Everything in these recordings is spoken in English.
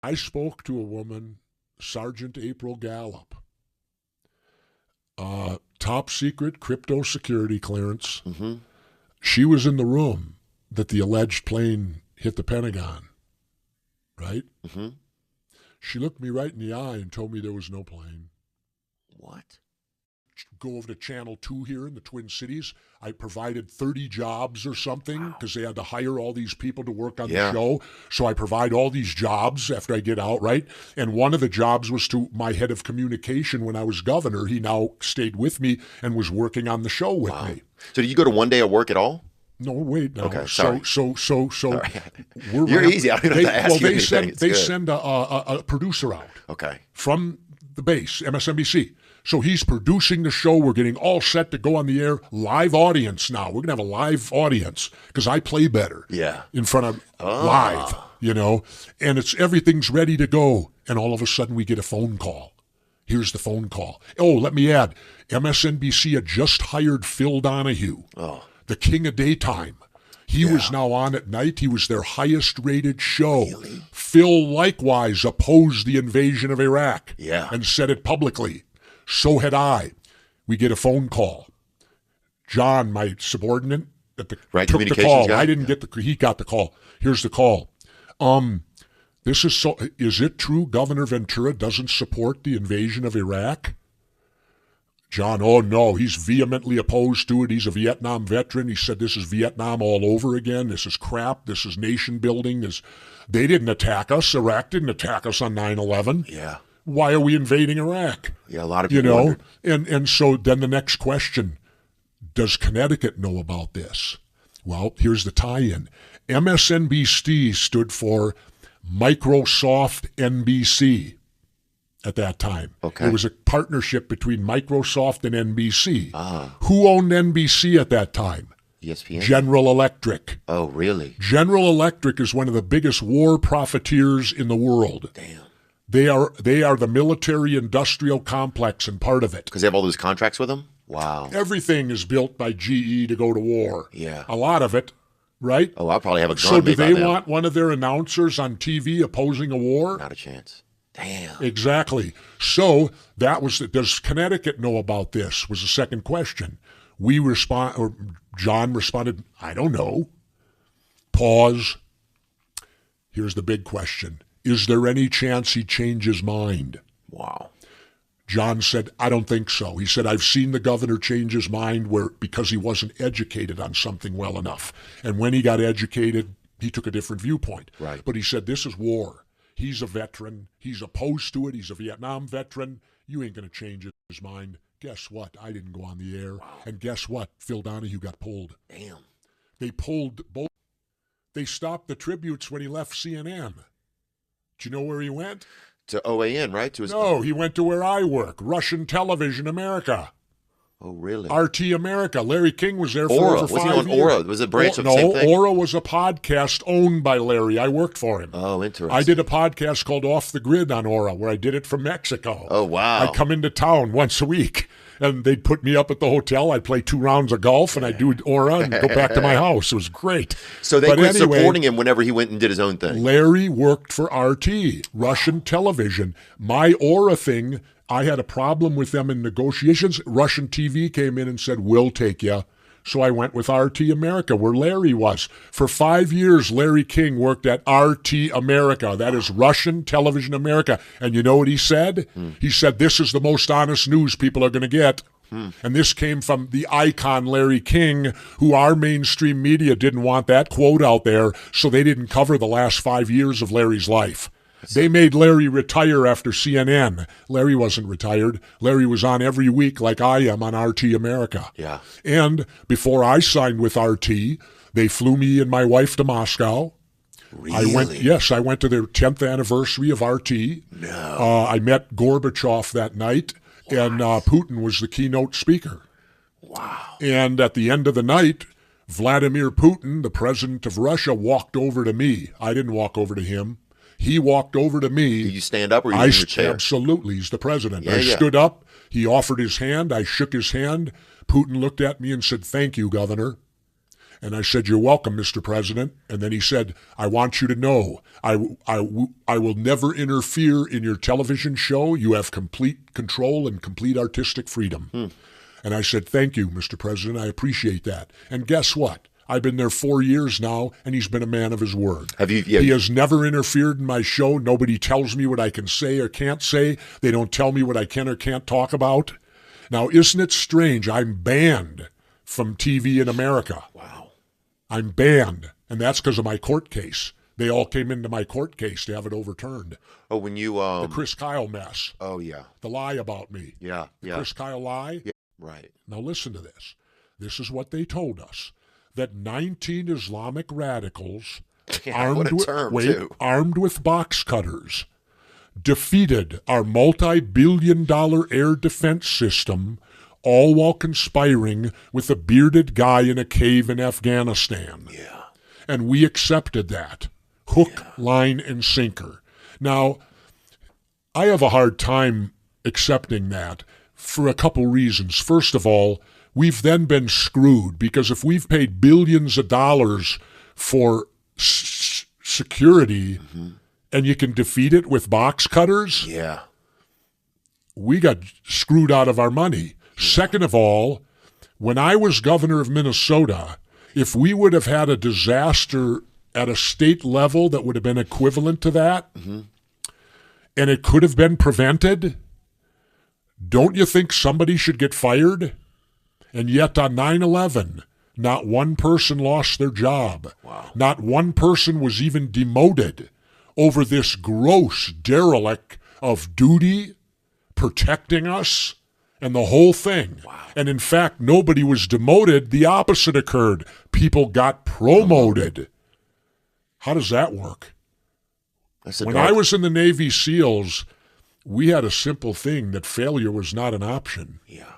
I spoke to a woman, Sergeant April Gallup, top secret crypto security clearance. Mm-hmm. She was in the room that the alleged plane hit the Pentagon, right? Mm-hmm. She looked me right in the eye and told me there was no plane. What? Go over to Channel 2 here in the Twin Cities. I provided 30 jobs or something because they had to hire all these people to work on the show. So I provide all these jobs after I get out, right? And one of the jobs was to my head of communication when I was governor. He now stayed with me and was working on the show with me. So did you go to one day of work at all? No, wait. No. Okay, sorry. So. You're easy. I don't have to ask you anything. They send a producer out. Okay. From the base, MSNBC. So he's producing the show. We're getting all set to go on the air. Live audience now. We're going to have a live audience because I play better. Yeah. In front of live, and everything's ready to go. And all of a sudden we get a phone call. Here's the phone call. Oh, let me add, MSNBC had just hired Phil Donahue, the king of daytime. He was now on at night. He was their highest rated show. Really? Phil likewise opposed the invasion of Iraq and said it publicly. So had I. We get a phone call. John, my subordinate, took the call. Guy? I didn't get he got the call. Here's the call. Is it true Governor Ventura doesn't support the invasion of Iraq? John, oh no, he's vehemently opposed to it. He's a Vietnam veteran. He said this is Vietnam all over again. This is crap. This is nation building. They didn't attack us. Iraq didn't attack us on 9/11. Yeah. Why are we invading Iraq? Yeah, a lot of people wondered. And so then the next question, does Connecticut know about this? Well, here's the tie-in. MSNBC stood for Microsoft NBC at that time. Okay. It was a partnership between Microsoft and NBC. Who owned NBC at that time? ESPN? General Electric. Oh, really? General Electric is one of the biggest war profiteers in the world. Damn. They are the military-industrial complex and part of it. Because they have all those contracts with them? Wow. Everything is built by GE to go to war. Yeah. A lot of it, right? Oh, I'll probably have a gun. So do they want one of their announcers on TV opposing a war? Not a chance. Damn. Exactly. So does Connecticut know about this was the second question. John responded, I don't know. Pause. Here's the big question. Is there any chance he changed his mind? Wow. John said, I don't think so. He said, I've seen the governor change his mind because he wasn't educated on something well enough. And when he got educated, he took a different viewpoint. Right. But he said, this is war. He's a veteran. He's opposed to it. He's a Vietnam veteran. You ain't going to change his mind. Guess what? I didn't go on the air. Wow. And guess what? Phil Donahue got pulled. Damn. They pulled both. They stopped the tributes when he left CNN. Do you know where he went? To OAN, right? No, he went to where I work, Russian Television America. Oh, really? RT America. Larry King was there for Aura. over 5 years. Was he on years. Aura? Was it a branch of the same thing? No, Aura was a podcast owned by Larry. I worked for him. Oh, interesting. I did a podcast called Off the Grid on Aura, where I did it from Mexico. Oh, wow. I'd come into town once a week, and they'd put me up at the hotel. I'd play 2 rounds of golf, and I'd do Aura and go back to my house. It was great. So they quit supporting him whenever he went and did his own thing. Larry worked for RT, Russian television. My Aura thing, I had a problem with them in negotiations. Russian TV came in and said, we'll take you. So I went with RT America, where Larry was. For 5 years, Larry King worked at RT America. That is Russian Television America. And you know what he said? He said, this is the most honest news people are going to get. And this came from the icon Larry King, who our mainstream media didn't want that quote out there, so they didn't cover the last 5 years of Larry's life. They made Larry retire after CNN. Larry wasn't retired. Larry was on every week like I am on RT America. Yeah. And before I signed with RT, they flew me and my wife to Moscow. Really? I went to their 10th anniversary of RT. No. I met Gorbachev that night, and Putin was the keynote speaker. Wow. And at the end of the night, Vladimir Putin, the president of Russia, walked over to me. I didn't walk over to him. He walked over to me. Did you stand up or you in your chair? Absolutely. He's the president. Yeah, I stood up. He offered his hand. I shook his hand. Putin looked at me and said, thank you, Governor. And I said, "You're welcome, Mr. President." And then he said, "I want you to know, I will never interfere in your television show. You have complete control and complete artistic freedom." And I said, "Thank you, Mr. President. I appreciate that." And guess what? I've been there 4 years now, and he's been a man of his word. He has never interfered in my show. Nobody tells me what I can say or can't say. They don't tell me what I can or can't talk about. Now, isn't it strange? I'm banned from TV in America. Wow. I'm banned, and that's because of my court case. They all came into my court case to have it overturned. Oh, when you the Chris Kyle mess. Oh yeah. The lie about me. Yeah. The Chris Kyle lie. Yeah. Right. Now listen to this. This is what they told us: that 19 Islamic radicals armed with box cutters defeated our multi-billion-dollar air defense system, all while conspiring with a bearded guy in a cave in Afghanistan. Yeah. And we accepted that. Hook, line, and sinker. Now, I have a hard time accepting that for a couple reasons. First of all, we've then been screwed, because if we've paid billions of dollars for security and you can defeat it with box cutters, we got screwed out of our money. Second of all, when I was governor of Minnesota, if we would have had a disaster at a state level that would have been equivalent to that, and it could have been prevented, don't you think somebody should get fired? And yet on 9/11, not one person lost their job. Wow. Not one person was even demoted over this gross derelict of duty, protecting us, and the whole thing. Wow. And in fact, nobody was demoted. The opposite occurred. People got promoted. How does that work? When I was in the Navy SEALs, we had a simple thing, that failure was not an option. Yeah.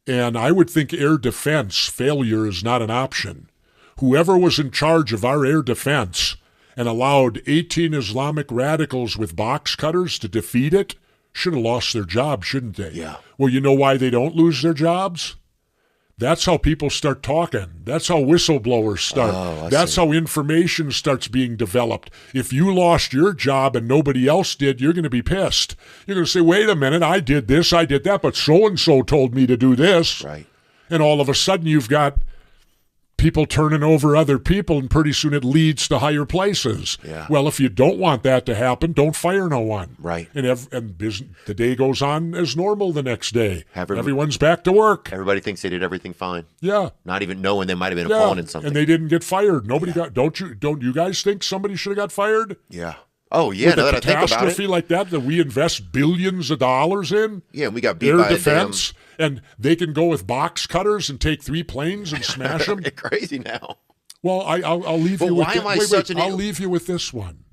And I would think air defense, failure is not an option. Whoever was in charge of our air defense and allowed 18 Islamic radicals with box cutters to defeat it should have lost their job, shouldn't they? Yeah. Well, you know why they don't lose their jobs? That's how people start talking. That's how whistleblowers start. Oh, That's how information starts being developed. If you lost your job and nobody else did, you're going to be pissed. You're going to say, wait a minute, I did this, I did that, but so-and-so told me to do this. Right. And all of a sudden you've got people turning over other people, and pretty soon it leads to higher places. Yeah. Well, if you don't want that to happen, don't fire no one. Right. And the day goes on as normal the next day. Everyone's back to work. Everybody thinks they did everything fine. Yeah. Not even knowing they might have been a pawn in something. And they didn't get fired. Nobody got. Don't you guys think somebody should have got fired? Yeah. Oh yeah. Now that I think about it. A catastrophe like that we invest billions of dollars in. Yeah, we got beat air by defense. And they can go with box cutters and take 3 planes and smash them. They're crazy now. Well, I'll leave you with I'll leave you with this one.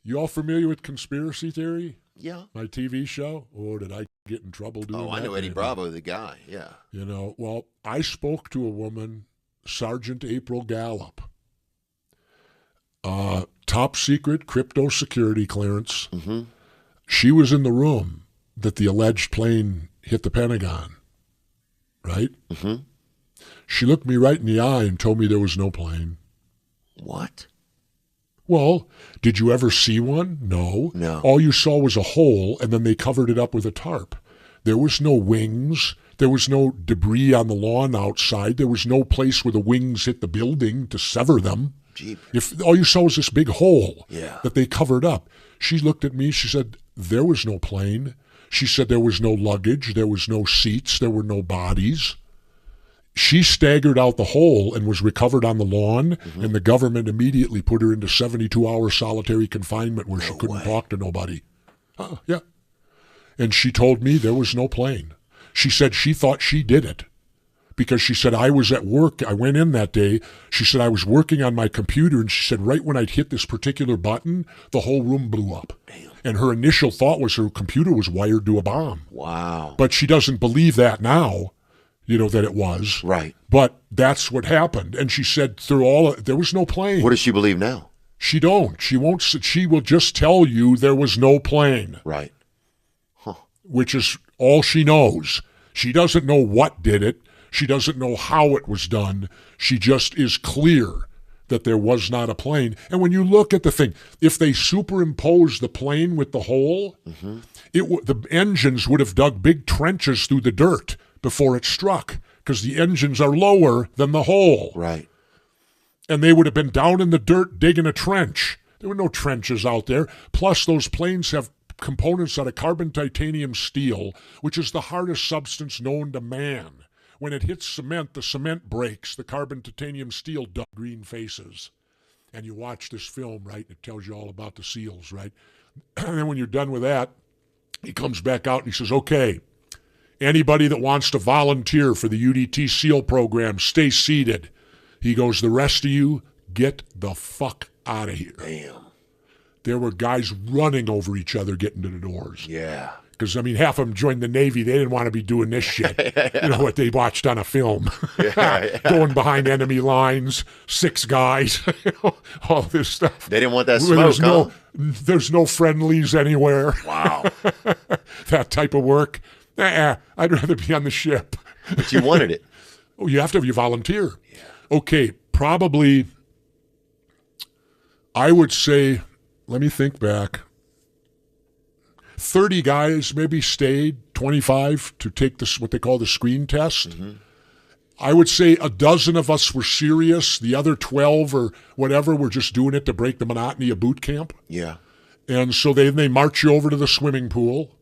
You all familiar with conspiracy theory? Yeah. My TV show? Or did I get in trouble doing that? Oh, I know Eddie Bravo, the guy. Yeah. You know, well, I spoke to a woman, Sergeant April Gallup. Top secret crypto security clearance. Mm-hmm. She was in the room that the alleged plane hit the Pentagon, right? Mm-hmm. She looked me right in the eye and told me there was no plane. What? Well, did you ever see one? No. No. All you saw was a hole, and then they covered it up with a tarp. There was no wings. There was no debris on the lawn outside. There was no place where the wings hit the building to sever them. Jeep. If all you saw was this big hole Yeah. that they covered up. She looked at me. She said, there was no plane. She said there was no luggage. There was no seats. There were no bodies. She staggered out the hole and was recovered on the lawn, and the government immediately put her into 72-hour solitary confinement where she couldn't talk to nobody. Yeah. And she told me there was no plane. She said she thought she did it because she said, I was at work. I went in that day. She said, I was working on my computer, and she said, right when I'd hit this particular button, the whole room blew up. Damn. And her initial thought was her computer was wired to a bomb. Wow. But she doesn't believe that now. You know, that it was. Right. But that's what happened. And she said there was no plane. What does she believe now? She don't. She won't. She will just tell you there was no plane. Right. Huh. Which is all she knows. She doesn't know what did it. She doesn't know how it was done. She just is clear that there was not a plane. And when you look at the thing, if they superimpose the plane with the hole, the engines would have dug big trenches through the dirt before it struck, because the engines are lower than the hole. Right. And they would have been down in the dirt digging a trench. There were no trenches out there. Plus, those planes have components out of carbon titanium steel, which is the hardest substance known to man. When it hits cement, the cement breaks. The carbon titanium steel does green faces. And you watch this film, right? It tells you all about the SEALs, right? And then when you're done with that, he comes back out and he says, okay, anybody that wants to volunteer for the UDT SEAL program, stay seated. He goes, the rest of you, get the fuck out of here. Damn. There were guys running over each other getting to the doors. Yeah. Because, I mean, half of them joined the Navy. They didn't want to be doing this shit. You know what they watched on a film. Going behind enemy lines, 6 guys, all this stuff. They didn't want that smoke, There's no friendlies anywhere. Wow. That type of work. I'd rather be on the ship. But you wanted it. Oh, you have to have your volunteer. Yeah. Okay, probably, I would say, let me think back. 30 guys maybe stayed, 25 to take this, what they call the screen test. I would say a dozen of us were serious. The other 12 or whatever were just doing it to break the monotony of boot camp. Yeah. And so they march you over to the swimming pool,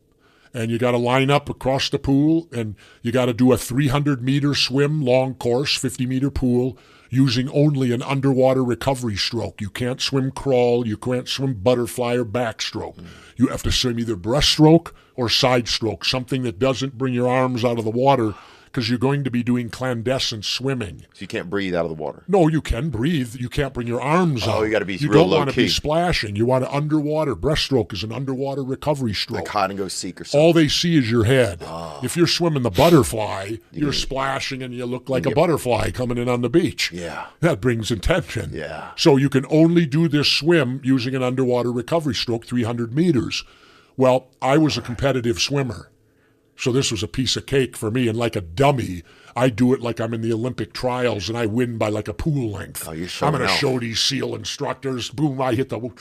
and you got to line up across the pool, and you got to do a 300-meter swim, long course, 50-meter pool, using only an underwater recovery stroke. You can't swim crawl, you can't swim butterfly or backstroke. You have to swim either breaststroke or side stroke, something that doesn't bring your arms out of the water, because you're going to be doing clandestine swimming. So you can't breathe out of the water? No, you can breathe. You can't bring your arms out. Oh, you got to be You real don't low want to key. be splashing. You want to underwater. Breaststroke is an underwater recovery stroke. Like hide and go seek or something. All they see is your head. If you're swimming the butterfly, you're splashing and you look like a butterfly coming in on the beach. Yeah. That brings attention. Yeah. So you can only do this swim using an underwater recovery stroke, 300 meters. Well, I was a competitive swimmer, so this was a piece of cake for me. And like a dummy, I do it like I'm in the Olympic trials, and I win by like a pool length. Oh, you're I'm going to out. show these SEAL instructors. Boom, I hit the...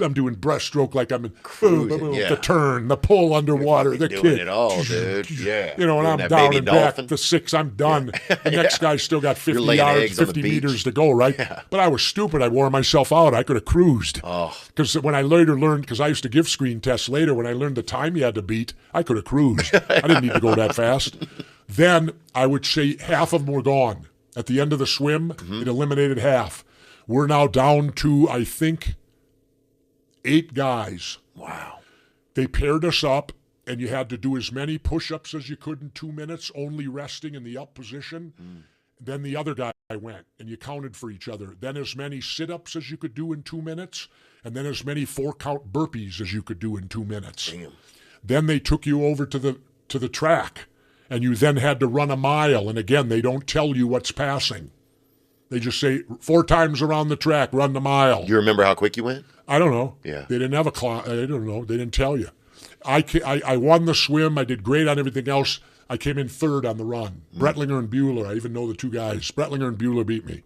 I'm doing breaststroke like I'm in the turn, the pull underwater, the doing kick. It all, dude. Yeah. You know, and Doing I'm that down baby and dolphin. back the 6, I'm done. The next guy's still got 50 laying yards, eggs on the 50 beach. meters to go, right? Yeah. But I was stupid. I wore myself out. I could have cruised. Because when I later learned, because I used to give screen tests later, when I learned the time you had to beat, I could have cruised. I didn't need to go that fast. Then I would say half of them were gone. At the end of the swim, it eliminated half. We're now down to, I think, 8 guys. Wow. They paired us up, and you had to do as many push-ups as you could in 2 minutes, only resting in the up position. Then the other guy went, and you counted for each other. Then as many sit-ups as you could do in 2 minutes, and then as many 4-count burpees as you could do in 2 minutes. Damn. Then they took you over to the track, and you then had to run a mile. And again, they don't tell you what's passing. They just say 4 times around the track, run the mile. You remember how quick you went? I don't know. Yeah. They didn't have a clock. I don't know. They didn't tell you. I won the swim. I did great on everything else. I came in 3rd on the run. Bretlinger and Bueller. I even know the 2 guys. Bretlinger and Bueller beat me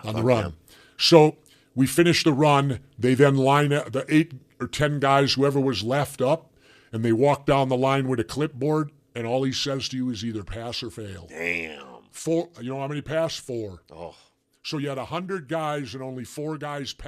on the run. Them. So we finished the run. They then line up the 8 or 10 guys, whoever was left up, and they walk down the line with a clipboard, and all he says to you is either pass or fail. Damn. 4. You know how many passed? 4. Oh. So you had 100 guys and only 4 guys passed.